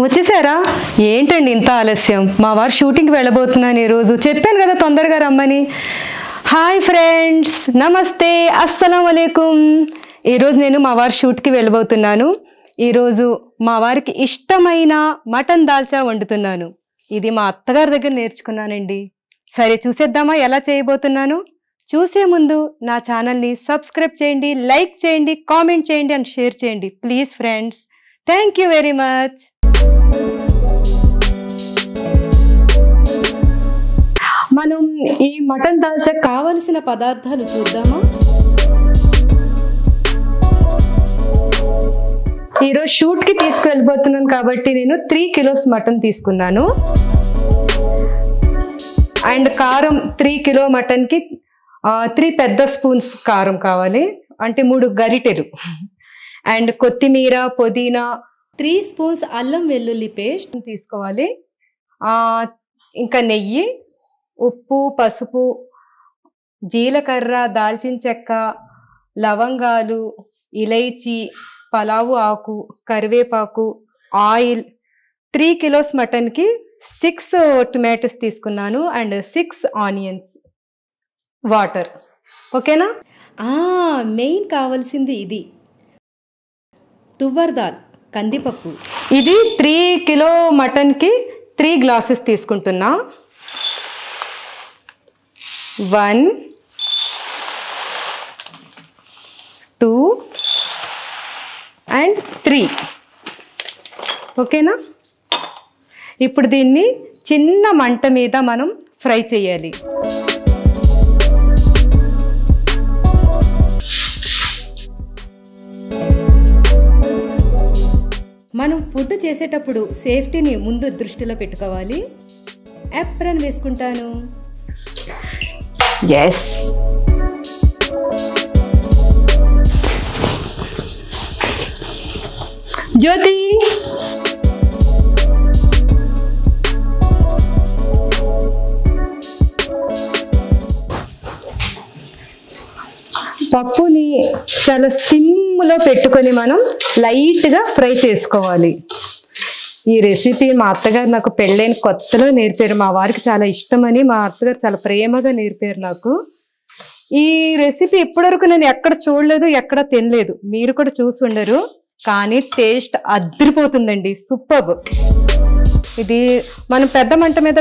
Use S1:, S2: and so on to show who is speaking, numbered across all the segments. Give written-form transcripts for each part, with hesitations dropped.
S1: వచ్చేసారా? ఏంటండి ఇంత ఆలస్యం? మా వారు షూటింగ్కి వెళ్ళబోతున్నాను ఈరోజు. చెప్పాను కదా తొందరగా రమ్మని. హాయ్ ఫ్రెండ్స్, నమస్తే, అస్సలం వలైకుం. ఈరోజు నేను మా వారి షూట్కి వెళ్ళబోతున్నాను. ఈరోజు మా వారికి ఇష్టమైన మటన్ దాల్చా వండుతున్నాను. ఇది మా అత్తగారి దగ్గర నేర్చుకున్నానండి. సరే చూసేద్దామా ఎలా చేయబోతున్నాను? చూసే ముందు నా ఛానల్ని సబ్స్క్రైబ్ చేయండి, లైక్ చేయండి, కామెంట్ చేయండి అండ్ షేర్ చేయండి please friends. Thank you very much. మనం ఈ మటన్ దాల్చా కావలసిన పదార్థాలు చూద్దామా? ఈరోజు షూట్కి తీసుకువెళ్ళిపోతున్నాను కాబట్టి నేను 3 కిలోస్ మటన్ తీసుకున్నాను. అండ్ కారం 3 కిలో మటన్కి 3 పెద్ద స్పూన్స్ కారం కావాలి, అంటే 3 గరిటెలు. అండ్ కొత్తిమీర, పుదీనా, 3 స్పూన్స్ అల్లం వెల్లుల్లి పేస్ట్ తీసుకోవాలి. ఇంకా నెయ్యి, ఉప్పు, పసుపు, జీలకర్ర, దాల్చిన చెక్క, లవంగాలు, ఇలైచి, పలావు ఆకు, కరివేపాకు, ఆయిల్. 3 కిలోస్ మటన్కి 6 టొమాటోస్ తీసుకున్నాను అండ్ 6 ఆనియన్స్, వాటర్. ఓకేనా? మెయిన్ కావాల్సింది ఇది తువ్వర్ దాల్, కందిపప్పు. ఇది 3 కిలో మటన్కి 3 గ్లాసెస్ తీసుకుంటున్నా. 1 2 అండ్ 3. ఓకేనా? ఇప్పుడు దీన్ని చిన్న మంట మీద మనం ఫ్రై చేయాలి. మనం ఫుడ్ చేసేటప్పుడు సేఫ్టీని ముందు దృష్టిలో పెట్టుకోవాలి. యాప్రన్ వేసుకుంటాను. ఎస్. జ్యోతి, పప్పుని చాలా సిమ్లో పెట్టుకొని మనం లైట్గా ఫ్రై చేసుకోవాలి. ఈ రెసిపీ మా అత్తగారు నాకు పెళ్ళైన కొత్తలో నేర్పారు. మా వారికి చాలా ఇష్టమని మా అత్తగారు చాలా ప్రేమగా నేర్పారు నాకు. ఈ రెసిపీ ఇప్పటివరకు నేను ఎక్కడ చూడలేదు, ఎక్కడ తినలేదు. మీరు కూడా చూసి ఉండరు, కానీ టేస్ట్ అదిరిపోతుందండి. సూపర్బ్. ఇది మనం పెద్ద మంట మీద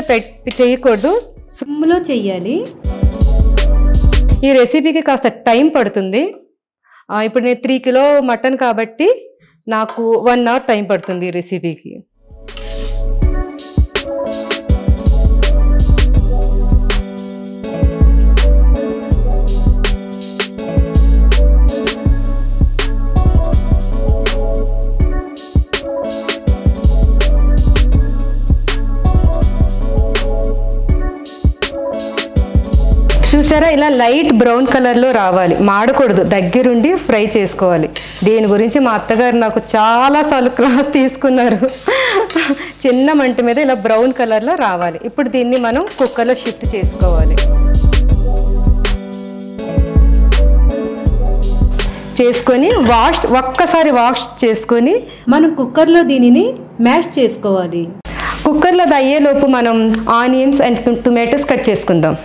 S1: చేయకూడదు, సిమ్లో చెయ్యాలి. ఈ రెసిపీకి కాస్త టైం పడుతుంది. ఇప్పుడు నేను 3 కిలో మటన్ కాబట్టి నాకు 1 అవర్ టైం పడుతుంది ఈ రెసిపీకి. చూసారా, ఇలా లైట్ బ్రౌన్ కలర్లో రావాలి, మాడకూడదు, దగ్గరుండి ఫ్రై చేసుకోవాలి. దీని గురించి మా అత్తగారు నాకు చాలాసార్లు క్లాస్ తీసుకున్నారు. చిన్న మంట మీద ఇలా బ్రౌన్ కలర్లో రావాలి. ఇప్పుడు దీన్ని మనం కుక్కర్లో షిఫ్ట్ చేసుకోవాలి. చేసుకొని ఒక్కసారి వాష్ చేసుకొని మనం కుక్కర్లో దీనిని మ్యాష్ చేసుకోవాలి. కుక్కర్లో అది అయ్యేలోపు మనం ఆనియన్స్ అండ్ టొమాటోస్ కట్ చేసుకుందాం.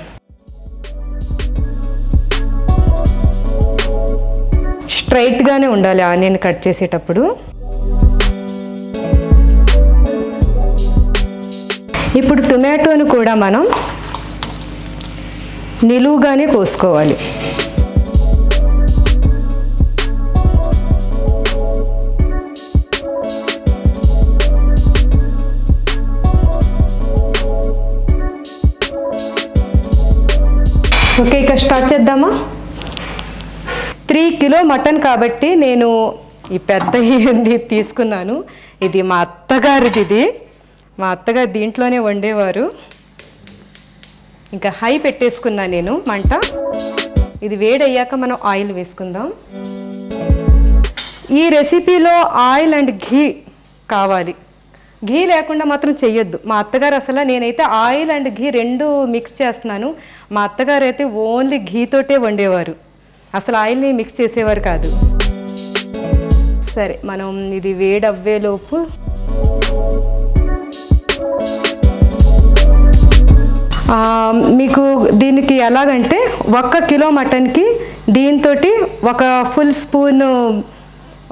S1: స్ట్రైట్గానే ఉండాలి ఆనియన్ కట్ చేసేటప్పుడు. ఇప్పుడు టొమాటోను కూడా మనం నిలువుగానే కోసుకోవాలి. ఓకే, ఇక స్టార్ట్ చేద్దామా? 3 కిలో మటన్ కాబట్టి నేను ఈ పెద్ద తీసుకున్నాను. ఇది మా అత్తగారిది. ఇది మా అత్తగారు దీంట్లోనే వండేవారు. ఇంకా హై పెట్టేసుకున్నా నేను మంట. ఇది వేడయ్యాక మనం ఆయిల్ వేసుకుందాం. ఈ రెసిపీలో ఆయిల్ అండ్ ఘీ కావాలి. ఘీ లేకుండా మాత్రం చెయ్యొద్దు. మా అత్తగారు అసలు, నేనైతే ఆయిల్ అండ్ ఘీ 2 మిక్స్ చేస్తున్నాను. మా అత్తగారు అయితే ఓన్లీ ఘీతోటే వండేవారు, అసలు ఆయిల్ని మిక్స్ చేసేవారు కాదు. సరే, మనం ఇది వేడవ్వేలోపు మీకు దీనికి ఎలాగంటే 1 కిలో మటన్కి దీంతో ఒక ఫుల్ స్పూన్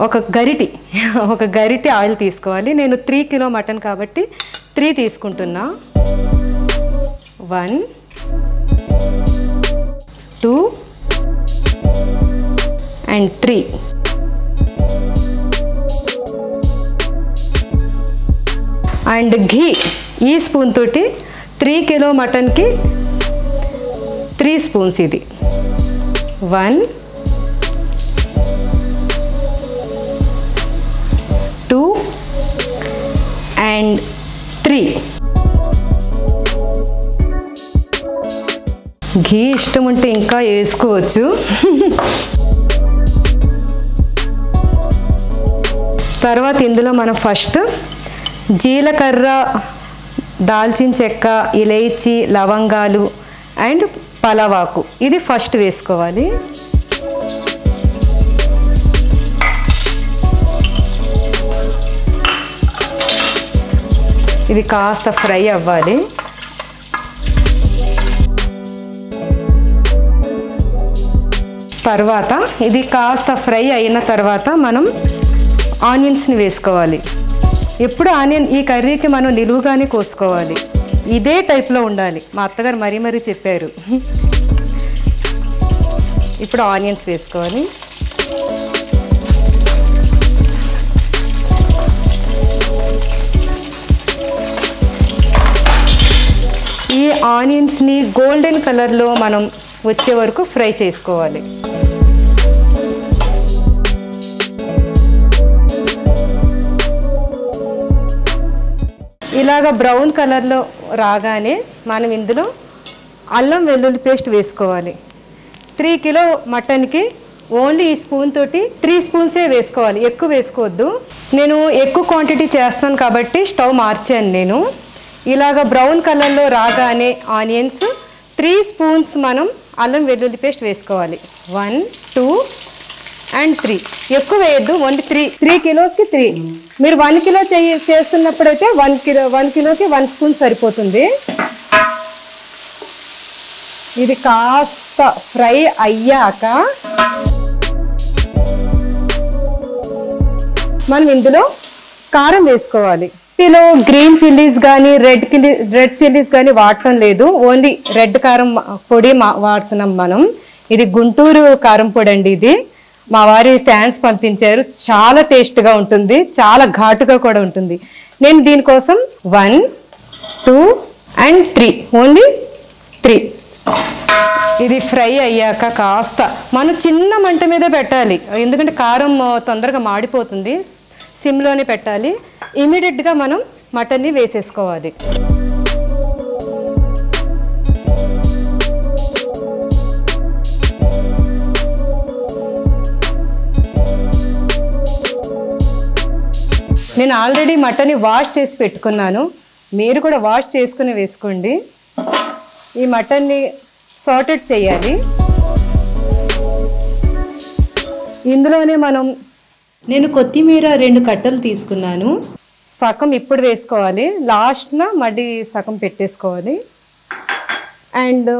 S1: ఒక గరిటి ఆయిల్ తీసుకోవాలి. నేను 3 కిలో మటన్ కాబట్టి 3 తీసుకుంటున్నా. 1 2 and 3. అండ్ ఘీ ఈ స్పూన్ తోటి 3 కిలో మటన్కి 3 స్పూన్స్. ఇది 1 2 and 3. ఘీ ఇష్టం ఉంటే ఇంకా వేసుకోవచ్చు. తర్వాత ఇందులో మనం ఫస్ట్ జీలకర్ర, దాల్చిన చెక్క, ఇలైచి, లవంగాలు అండ్ పలవాకు ఇది ఫస్ట్ వేసుకోవాలి. ఇది కాస్త ఫ్రై అవ్వాలి. తర్వాత ఇది కాస్త ఫ్రై అయిన తర్వాత మనం ఆనియన్స్ని వేసుకోవాలి. ఎప్పుడు ఆనియన్ ఈ కర్రీకి మనం నిలువుగానే కోసుకోవాలి. ఇదే టైప్లో ఉండాలి. మా అత్తగారు మరీ చెప్పారు. ఇప్పుడు ఆనియన్స్ వేసుకోవాలి. ఈ ఆనియన్స్ని గోల్డెన్ కలర్లో మనం వచ్చే వరకు ఫ్రై చేసుకోవాలి. ఇలాగ బ్రౌన్ కలర్లో రాగానే మనం ఇందులో అల్లం వెల్లుల్లి పేస్ట్ వేసుకోవాలి. 3 కిలో మటన్కి ఓన్లీ ఈ స్పూన్ తోటి 3 స్పూన్సే వేసుకోవాలి, ఎక్కువ వేసుకోవద్దు. నేను ఎక్కువ క్వాంటిటీ చేస్తాను కాబట్టి స్టవ్ మార్చాను నేను. ఇలాగ బ్రౌన్ కలర్లో రాగానే ఆనియన్స్ 3 స్పూన్స్ మనం అల్లం వెల్లుల్లి పేస్ట్ వేసుకోవాలి. 1 2 and 3. ఎక్కువ వేయద్దు, ఓన్లీ 3 కిలోస్కి 3. మీరు 1 కిలో చేస్తున్నప్పుడైతే 1 కిలోకి 1 స్పూన్ సరిపోతుంది. ఇది కాస్త ఫ్రై అయ్యాక మనం ఇందులో కారం వేసుకోవాలి. ఇందులో గ్రీన్ చిల్లీస్ కానీ రెడ్ చిల్లీస్ కానీ వాడటం లేదు, ఓన్లీ రెడ్ కారం పొడి వాడుతున్నాం మనం. ఇది గుంటూరు కారం పొడి అండి. ఇది మా వారి ఫ్యాన్స్ పంపించారు. చాలా టేస్ట్గా ఉంటుంది, చాలా ఘాటుగా కూడా ఉంటుంది. నేను దీనికోసం 1 2 and 3, ఓన్లీ 3. ఇది ఫ్రై అయ్యాక కాస్త మనం చిన్న మంట మీద పెట్టాలి, ఎందుకంటే కారం తొందరగా మాడిపోతుంది. సిమ్లోనే పెట్టాలి. ఇమీడియట్గా మనం మటన్ని వేసేసుకోవాలి. నేను ఆల్రెడీ మటన్ని వాష్ చేసి పెట్టుకున్నాను, మీరు కూడా వాష్ చేసుకుని వేసుకోండి. ఈ మటన్ని సార్టెడ్ చేయాలి. ఇందులోనే నేను కొత్తిమీర 2 కట్టలు తీసుకున్నాను. సగం ఇప్పుడు వేసుకోవాలి, లాస్ట్న మళ్ళీ సగం పెట్టేసుకోవాలి. అండ్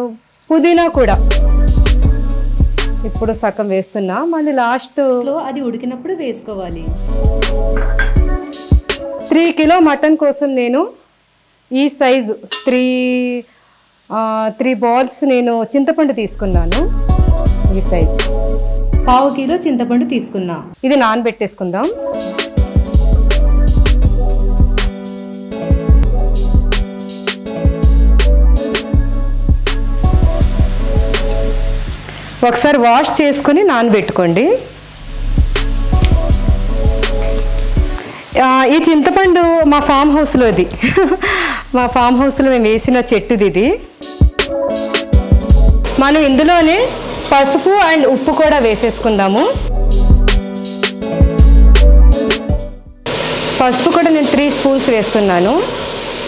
S1: పుదీనా కూడా ఇప్పుడు సగం వేస్తున్నా, మళ్ళీ లాస్ట్లో అది ఉడికినప్పుడు వేసుకోవాలి. 3 కిలో మటన్ కోసం నేను ఈ సైజు 3 బాల్స్ నేను చింతపండు తీసుకున్నాను. ఈ సైజు 1/2 కిలో చింతపండు తీసుకున్నా. ఇది నానబెట్టేసుకుందాం. ఒకసారి వాష్ చేసుకుని నానబెట్టుకోండి. ఈ చింతపండు మా ఫామ్ హౌస్లోది. మా ఫామ్ హౌస్లో మేము వేసిన చెట్టుది ఇది. మనం ఇందులోనే పసుపు అండ్ ఉప్పు కూడా వేసేసుకుందాము. పసుపు కూడా నేను 3 స్పూన్స్ వేస్తున్నాను.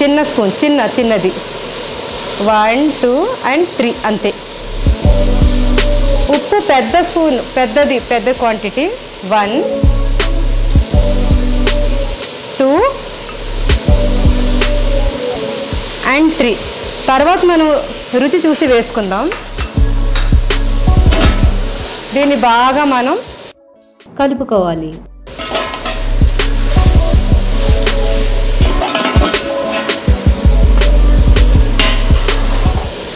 S1: చిన్న స్పూన్, చిన్నది 1 2 and 3 అంతే. ఉప్పు పెద్ద స్పూన్, పెద్ద క్వాంటిటీ 1 2 3. తర్వాత మనం రుచి చూసి వేసుకుందాం. దీన్ని బాగా మనం
S2: కలుపుకోవాలి.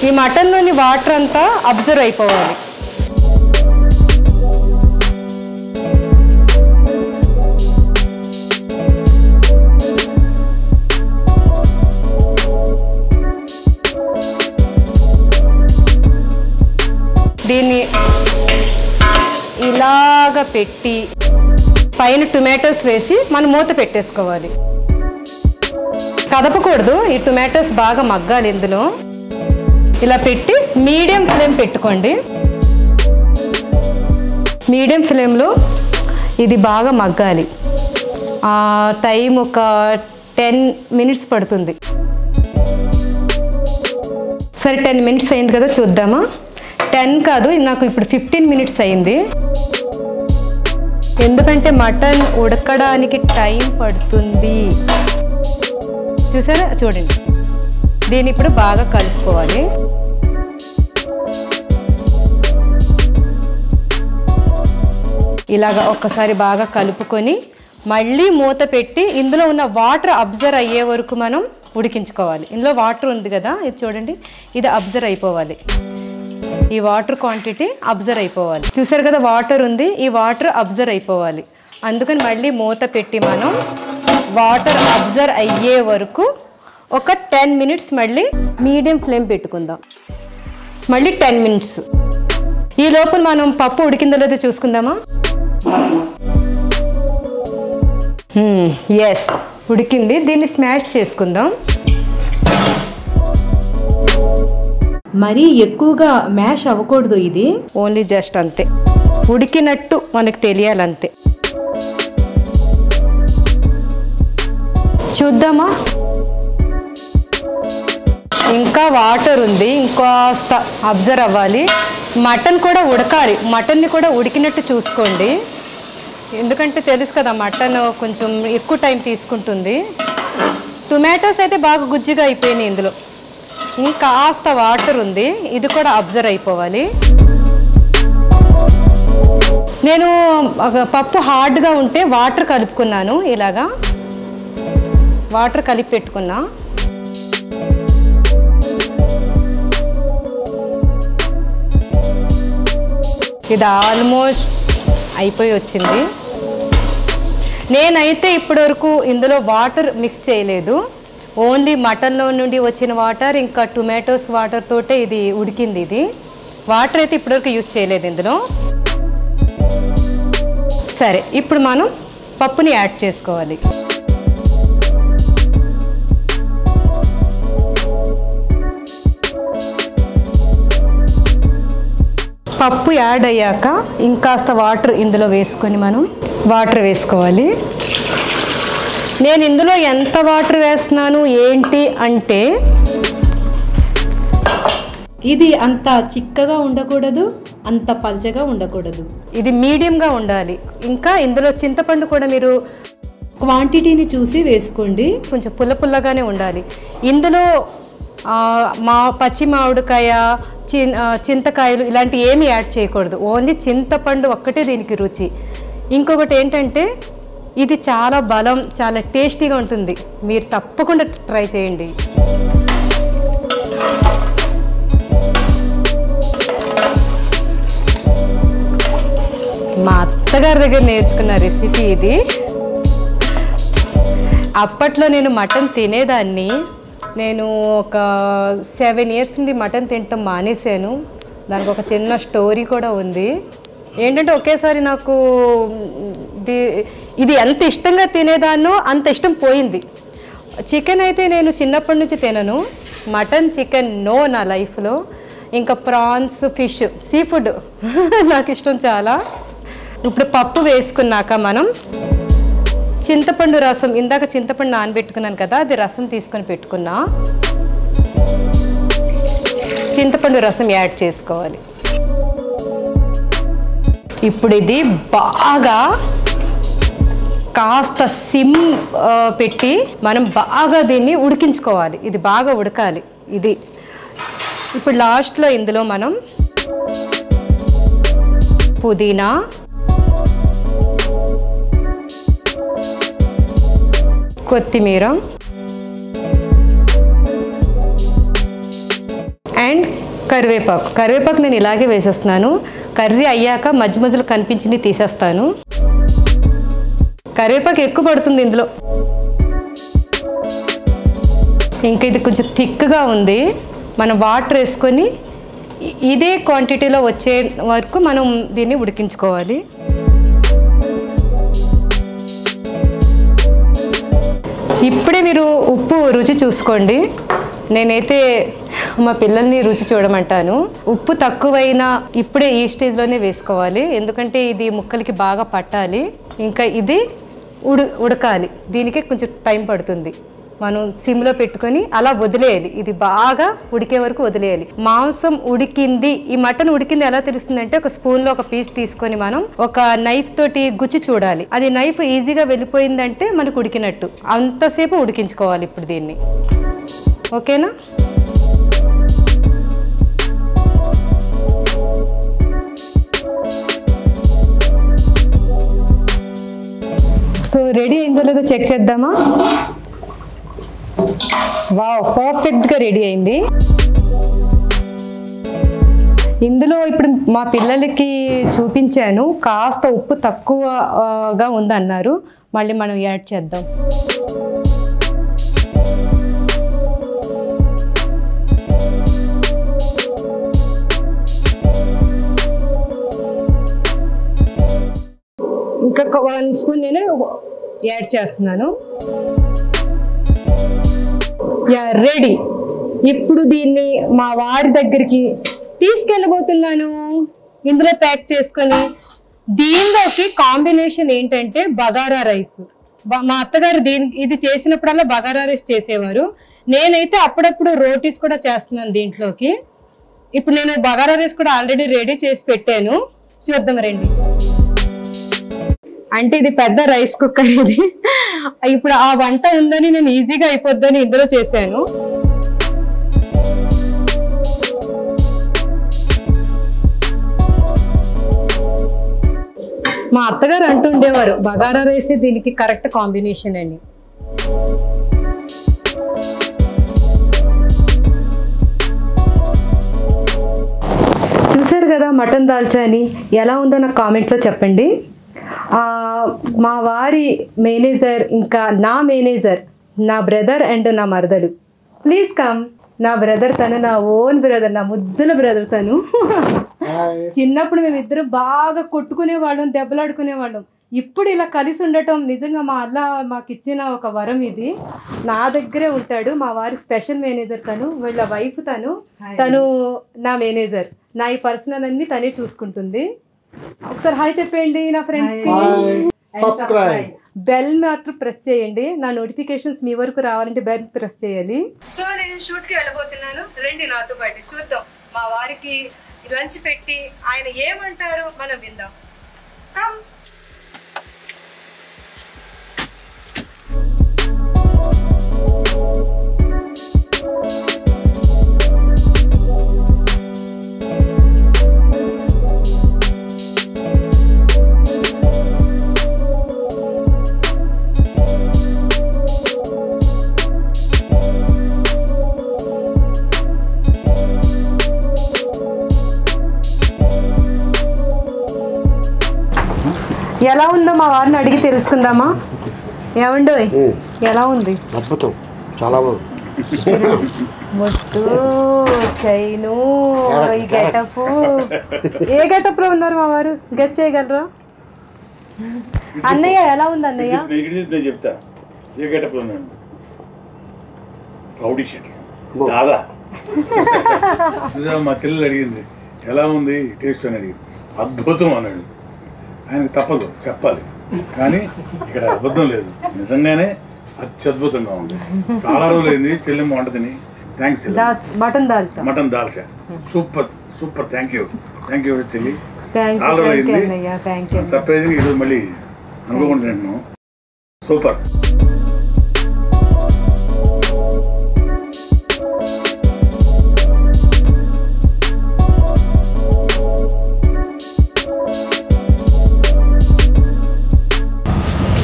S1: ఈ మటన్లోని వాటర్ అంతా అబ్జర్వ్ అయిపోవాలి. దీన్ని ఇలాగ పెట్టి పైన టొమాటోస్ వేసి మనం మూత పెట్టేసుకోవాలి. కదపకూడదు, ఈ టొమాటోస్ బాగా మగ్గాలి. ఇందులో ఇలా పెట్టి మీడియం ఫ్లేమ్ పెట్టుకోండి. మీడియం ఫ్లేమ్లో ఇది బాగా మగ్గాలి. టైం ఒక 10 minutes పడుతుంది. సరే 10 minutes అయింది కదా, చూద్దామా. 10 కాదు, నాకు ఇప్పుడు 15 minutes అయింది. ఎందుకంటే మటన్ ఉడకడానికి టైం పడుతుంది. చూసారా, చూడండి. దీన్ని ఇప్పుడు బాగా కలుపుకోవాలి. ఇలాగా ఒక్కసారి బాగా కలుపుకొని మళ్ళీ మూత పెట్టి ఇందులో ఉన్న వాటర్ అబ్జర్వ్ అయ్యే వరకు మనం ఉడికించుకోవాలి. ఇందులో వాటర్ ఉంది కదా, ఇది చూడండి, ఇది అబ్జర్వ్ అయిపోవాలి. ఈ వాటర్ క్వాంటిటీ అబ్జర్వ్ అయిపోవాలి. చూసారు కదా, వాటర్ ఉంది, ఈ వాటర్ అబ్జర్వ్ అయిపోవాలి. అందుకని మళ్ళీ మూత పెట్టి మనం వాటర్ అబ్జర్వ్ అయ్యే వరకు ఒక 10 minutes మళ్ళీ మీడియం ఫ్లేమ్ పెట్టుకుందాం. మళ్ళీ 10 minutes. ఈ లోపల మనం పప్పు ఉడికిందో లేదో చూసుకుందామా. ఎస్, ఉడికింది. దీన్ని స్మాష్ చేసుకుందాం.
S2: మరీ ఎక్కువగా మ్యాష్ అవ్వకూడదు, ఇది
S1: ఓన్లీ జస్ట్ అంతే, ఉడికినట్టు మనకు తెలియాలంతే. చూద్దామా. ఇంకా వాటర్ ఉంది, ఇంకాస్త అబ్జర్వ్ అవ్వాలి. మటన్ కూడా ఉడకాలి, మటన్ని కూడా ఉడికినట్టు చూసుకోండి. ఎందుకంటే తెలుసు కదా, మటన్ కొంచెం ఎక్కువ టైం తీసుకుంటుంది. టొమాటోస్ అయితే బాగా గుజ్జుగా అయిపోయినాయి. ఇందులో ఇంకాస్త వాటర్ ఉంది, ఇది కూడా అబ్జర్వ్ అయిపోవాలి. నేను పప్పు హార్డ్గా ఉంటే వాటర్ కలుపుకున్నాను. ఇలాగా వాటర్ కలిపి పెట్టుకున్నా. ఇది ఆల్మోస్ట్ అయిపోయి వచ్చింది. నేనైతే ఇప్పటివరకు ఇందులో వాటర్ మిక్స్ చేయలేదు. ఓన్లీ మటన్లో నుండి వచ్చిన వాటర్ ఇంకా టొమాటోస్ వాటర్ తోటే ఇది ఉడికింది. ఇది వాటర్ అయితే ఇప్పటివరకు యూజ్ చేయలేదు ఇందులో. సరే, ఇప్పుడు మనం పప్పుని యాడ్ చేసుకోవాలి. పప్పు యాడ్ అయ్యాక ఇంకాస్త వాటర్ ఇందులో వేసుకొని మనం వాటర్ వేసుకోవాలి. నేను ఇందులో ఎంత వాటర్ వేస్తున్నాను ఏంటి అంటే,
S2: ఇది అంత చిక్కగా ఉండకూడదు, అంత పల్చగా ఉండకూడదు,
S1: ఇది మీడియంగా ఉండాలి. ఇంకా ఇందులో చింతపండు కూడా మీరు
S2: క్వాంటిటీని చూసి వేసుకోండి.
S1: కొంచెం పుల్ల పుల్లగానే ఉండాలి. ఇందులో పచ్చి మామిడికాయ, చింతకాయలు ఇలాంటి ఏమీ యాడ్ చేయకూడదు. ఓన్లీ చింతపండు ఒక్కటే దీనికి రుచి. ఇంకొకటి ఏంటంటే, ఇది చాలా బలం, చాలా టేస్టీగా ఉంటుంది. మీరు తప్పకుండా ట్రై చేయండి. మా అత్తగారి దగ్గర నేర్చుకున్న రెసిపీ ఇది. అప్పట్లో నేను మటన్ తినేదాన్ని. నేను ఒక 7 years నుండి మటన్ తినటం మానేశాను. దానికి ఒక చిన్న స్టోరీ కూడా ఉంది. ఏంటంటే, ఒకేసారి నాకు ఇది ఎంత ఇష్టంగా తినేదాన్నో అంత ఇష్టం పోయింది. చికెన్ అయితే నేను చిన్నప్పటి నుంచి తినను. మటన్, చికెన్ నో నా లైఫ్లో. ఇంకా ప్రాన్స్, ఫిష్, సీ ఫుడ్ నాకు ఇష్టం చాలా. ఇప్పుడు పప్పు వేసుకున్నాక మనం చింతపండు రసం, ఇందాక చింతపండు నానబెట్టుకున్నాను కదా, అది రసం తీసుకొని పెట్టుకున్నా. చింతపండు రసం యాడ్ చేసుకోవాలి. ఇప్పుడు ఇది బాగా కాస్త సిమ్ పెట్టి మనం బాగా దీన్ని ఉడికించుకోవాలి. ఇది బాగా ఉడకాలి. ఇది ఇప్పుడు లాస్ట్లో ఇందులో మనం పుదీనా, కొత్తిమీర అండ్ కరివేపాకు నేను ఇలాగే వేసేస్తున్నాను. కర్రీ అయ్యాక మధ్య మధ్యలో కనిపించింది తీసేస్తాను. కరివేపాకు ఎక్కువ పడుతుంది ఇందులో. ఇంకా ఇది కొంచెం థిక్గా ఉంది. మనం వాటర్ వేసుకొని ఇదే క్వాంటిటీలో వచ్చే వరకు మనం దీన్ని ఉడికించుకోవాలి. ఇప్పుడే మీరు ఉప్పు రుచి చూసుకోండి. నేనైతే మా పిల్లల్ని రుచి చూడమంటాను. ఉప్పు తక్కువైనా ఇప్పుడే ఈ స్టేజ్లోనే వేసుకోవాలి, ఎందుకంటే ఇది ముక్కలకి బాగా పట్టాలి. ఇంకా ఇది ఉడకాలి. దీనికి కొంచెం టైం పడుతుంది. మనం సిమ్లో పెట్టుకొని అలా వదిలేయాలి. ఇది బాగా ఉడికే వరకు వదిలేయాలి. మాంసం ఉడికింది, ఈ మటన్ ఉడికింది ఎలా తెలుస్తుందంటే ఒక స్పూన్లో ఒక పీస్ తీసుకొని మనం ఒక నైఫ్ తోటి గుచ్చి చూడాలి. అది నైఫ్ ఈజీగా వెళ్ళిపోయిందంటే మనకు ఉడికినట్టు. అంతసేపు ఉడికించుకోవాలి ఇప్పుడు దీన్ని. ఓకేనా? సో రెడీ అయిందో లేదో చెక్ చేద్దామా? వావ్, పర్ఫెక్ట్గా రెడీ అయింది. ఇందులో ఇప్పుడు మా పిల్లలకి చూపించాను, కాస్త ఉప్పు తక్కువగా ఉందన్నారు. మళ్ళీ మనం యాడ్ చేద్దాం. ఇంకా 1 స్పూన్ నేను యాడ్ చేస్తున్నాను. రెడీ. ఇప్పుడు దీన్ని మా వారి దగ్గరికి తీసుకెళ్ళబోతున్నాను, ఇందులో ప్యాక్ చేసుకొని. దీనిలోకి కాంబినేషన్ ఏంటంటే బగారా రైస్. మా అత్తగారు ఇది చేసినప్పుడల్లా బగారా రైస్ చేసేవారు. నేనైతే అప్పుడప్పుడు రోటీస్ కూడా చేస్తున్నాను దీంట్లోకి. ఇప్పుడు నేను బగారా రైస్ కూడా ఆల్రెడీ రెడీ చేసి పెట్టాను, చూద్దాం రండి. అంటే ఇది పెద్ద రైస్ కుక్కర్. ఇది ఇప్పుడు ఆ వంట ఉందని నేను ఈజీగా అయిపోద్దని ఇందులో చేశాను. మా అత్తగారు అంటుండేవారు బగారా రైస్ దీనికి కరెక్ట్ కాంబినేషన్ అని. చూసారు కదా మటన్ దాల్చాని. ఎలా ఉందో నాకు కామెంట్లో చెప్పండి. మా వారి మేనేజర్, ఇంకా నా మేనేజర్, నా బ్రదర్ అండ్ నా మరదలు. Please come. నా బ్రదర్ తను, నా ఓన్ బ్రదర్, నా ముద్దుల బ్రదర్ తను. చిన్నప్పుడు మేమిద్దరం బాగా కొట్టుకునేవాళ్ళం, దెబ్బలాడుకునేవాళ్ళం. ఇప్పుడు ఇలా కలిసి ఉండటం నిజంగా మా అల్లా మాకు ఇచ్చిన ఒక వరం ఇది. నా దగ్గరే ఉంటాడు మా వారి స్పెషల్ మేనేజర్ తను. వీళ్ళ వైఫ్ తను నా మేనేజర్. నా ఈ పర్సనల్ అన్ని తనే చూసుకుంటుంది. ఒకసారి హాయ్ చెప్పండి నా ఫ్రెండ్స్ కి. బెల్ మాత్రం ప్రెస్ చేయండి. నా నోటిఫికేషన్స్ మీ వరకు రావాలంటే బెల్ ప్రెస్ చేయాలి. సో నేను షూట్ కి వెళ్ళబోతున్నాను, రండి నాతో పాటు. చూద్దాం మా వారికి లంచ్ పెట్టి ఆయన ఏమంటారు మనం విందాం. కమ్. ఎలా ఉందో మా వారిని అడిగి తెలుసుకుందామా? ఏమండో ఎలా ఉంది?
S3: అద్భుతం, చాలా బాగుంది.
S1: మొట్టు చైను ఈ గెటప్. ఏ గెటప్ లో ఉన్నారు మా వారు? గెట్ చేయగలరా? అన్నయ్య ఎలా ఉంది అన్నయ్య?
S4: నేను చెప్తా ఏ గెటప్ లో ఉన్నాను. రౌడీ షెట్ దాదా. మా చెల్లెలు అడిగింది ఎలా ఉంది టేస్ట్ అని అడిగింది. అద్భుతం అన్నాడు. ఆయనకు తప్పదు చెప్పాలి, కానీ ఇక్కడ అబద్ధం లేదు, నిజంగానే అత్యద్భుతంగా ఉంది. చాలా రోజులైంది చెల్లెమ్మ వంట తిని. Thanks. Mutton dalcha super super. Thank you చెల్లి. చాలా రోజులైంది. సర్ప్రైజింగ్ ఈరోజు మళ్ళీ అనుకోకుండా నేను సూపర్.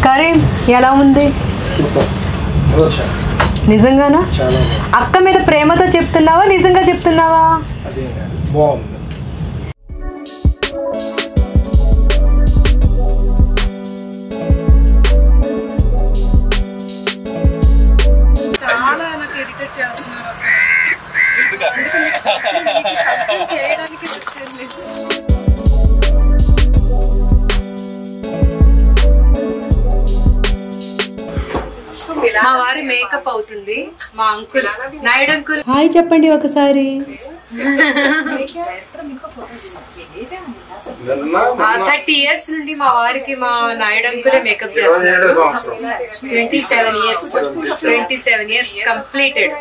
S1: కరీం ఎలా ఉంది? నిజంగానా? అక్క మీద ప్రేమతో చెప్తున్నావా నిజంగా చెప్తున్నావా?
S3: బాగుంది.
S1: చాలా నాకు ఇరిటేట్ చేస్తున్నారు చేయడానికి వచ్చింది. మా వారి మేకప్ అవుతుంది. మా అంకుల్ నాయుడు అంకుల్
S2: హాయ్ చెప్పండి ఒకసారి.
S1: 30 years నుండి మా వారికి మా నాయుడు అంకులే మేకప్ చేస్తున్నారు. 27 years కంప్లీటెడ్.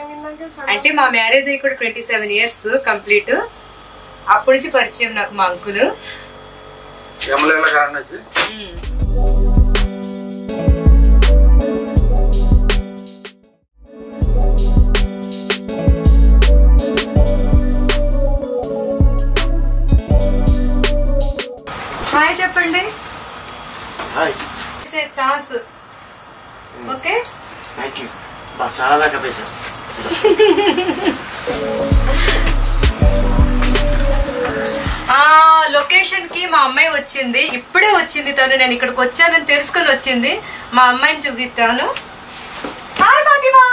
S1: అంటే మా మ్యారేజ్ అయ్యి కూడా 27 years కంప్లీట్. అప్పటి నుంచి పరిచయం నాకు మా అంకుల్. హాయ్ చెప్పండి. ఛాన్స్. ఓకే
S3: చాలా కపేసా.
S1: లొకేషన్ కి మా అమ్మాయి వచ్చింది. ఇప్పుడే వచ్చింది తను. నేను ఇక్కడికి వచ్చానని తెలుసుకొని వచ్చింది. మా అమ్మాయిని చూపిస్తాను. హాయ్ ఫాతిమా.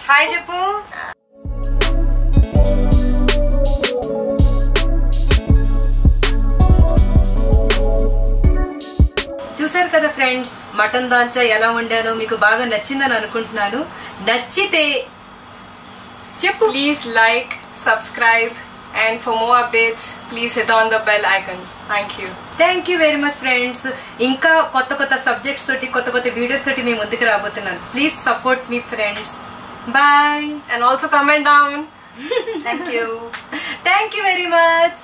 S1: హాయ్ చెప్పు. చూసారు కదా ఫ్రెండ్స్, మటన్ దాల్చా ఎలా వండానో మీకు బాగా నచ్చిందని అనుకుంటున్నాను. నచ్చితే చెప్పు.
S5: Please like, subscribe, and for more updates, please hit on the bell icon. Thank you.
S1: Thank you very much friends. ఇంకా కొత్త కొత్త సబ్జెక్ట్స్ తోటి కొత్త కొత్త వీడియోస్ తోటి మేము ముందుకు రాబోతున్నాను. ప్లీజ్ సపోర్ట్ మీ friends. Bye.
S5: And also comment down.
S1: Thank you very much.